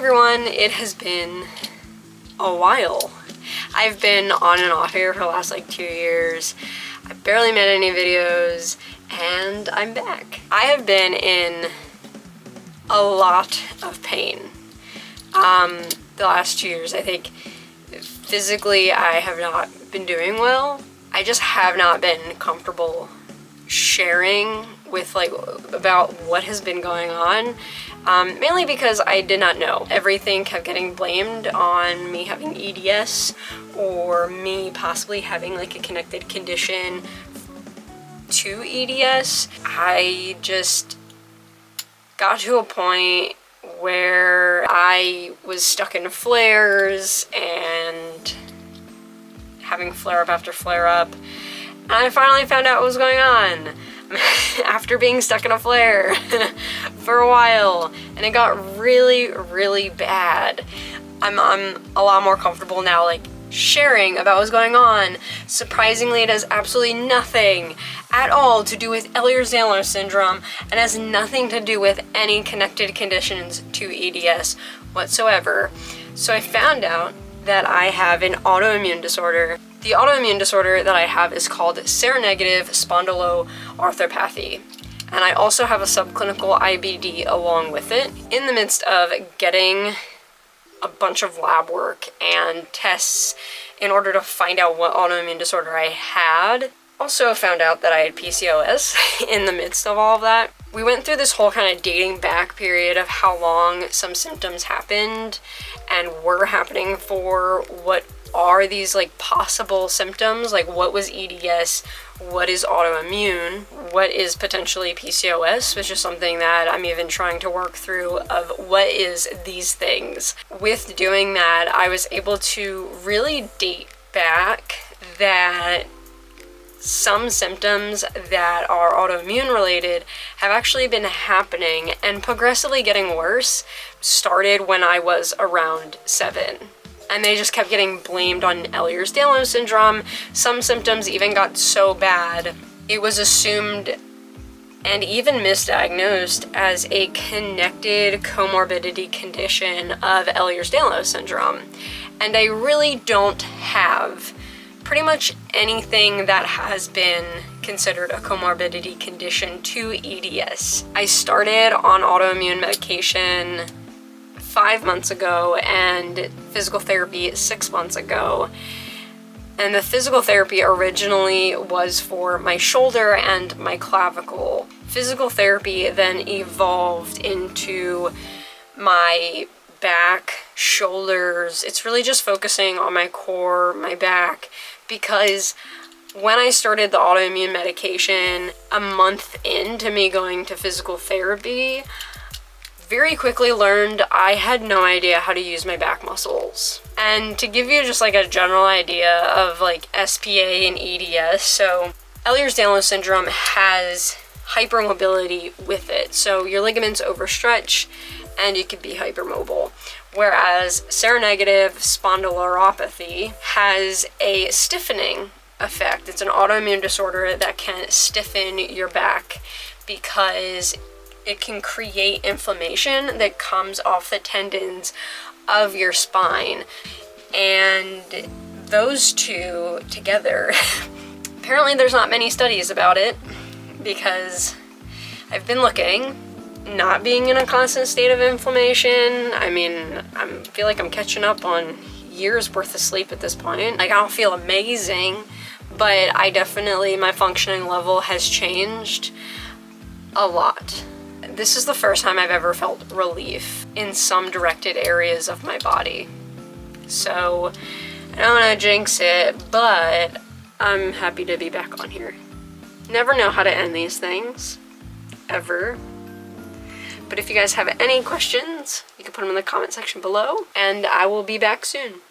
everyone, it has been a while. I've been on and off here for the last like 2 years. I barely made any videos and I'm back. I have been in a lot of pain the last 2 years. I think physically I have not been doing well. I just have not been comfortable sharing with about what has been going on, mainly because I did not know. Everything kept getting blamed on me having EDS or me possibly having like a connected condition to EDS. I just got to a point where I was stuck in flares and having flare up after flare up, and I finally found out what was going on after being stuck in a flare for a while, and it got really bad. I'm a lot more comfortable now like sharing about what's going on. Surprisingly, it has absolutely nothing at all to do with Ehlers-Danlos syndrome and has nothing to do with any connected conditions to EDS whatsoever. So I found out that I have an autoimmune disorder. The autoimmune disorder that I have is called seronegative spondyloarthropathy. And I also have a subclinical IBD along with it. In the midst of getting a bunch of lab work and tests in order to find out what autoimmune disorder I had, also found out that I had PCOS in the midst of all of that. We went through this whole kind of dating back period of how long some symptoms happened and were happening for what are these like possible symptoms, like what was EDS, what is autoimmune, what is potentially PCOS, which is something that I'm even trying to work through of what is these things. With doing that, I was able to really date back that some symptoms that are autoimmune related have actually been happening and progressively getting worse. Started when I was around 7. And they just kept getting blamed on Ehlers-Danlos syndrome. Some symptoms even got so bad, it was assumed and even misdiagnosed as a connected comorbidity condition of Ehlers-Danlos syndrome. And I really don't have pretty much anything that has been considered a comorbidity condition to EDS. I started on autoimmune medication 5 months ago and physical therapy 6 months ago. And the physical therapy originally was for my shoulder and my clavicle. Physical therapy then evolved into my back, shoulders. It's really just focusing on my core, my back, because when I started the autoimmune medication, a month into me going to physical therapy, very quickly learned I had no idea how to use my back muscles. And to give you just like a general idea of like SPA and EDS, so Ehlers-Danlos syndrome has hypermobility with it. So your ligaments overstretch and you can be hypermobile. Whereas seronegative spondyloarthropathy has a stiffening effect. It's an autoimmune disorder that can stiffen your back because it can create inflammation that comes off the tendons of your spine. And those two together, apparently there's not many studies about it because I've been looking. Not being in a constant state of inflammation, I mean, I feel like I'm catching up on years worth of sleep at this point. Like, I don't feel amazing, but I definitely, my functioning level has changed a lot. This is the first time I've ever felt relief in some directed areas of my body. So, I don't want to jinx it, but I'm happy to be back on here. Never know how to end these things, ever. But if you guys have any questions, you can put them in the comment section below, and I will be back soon.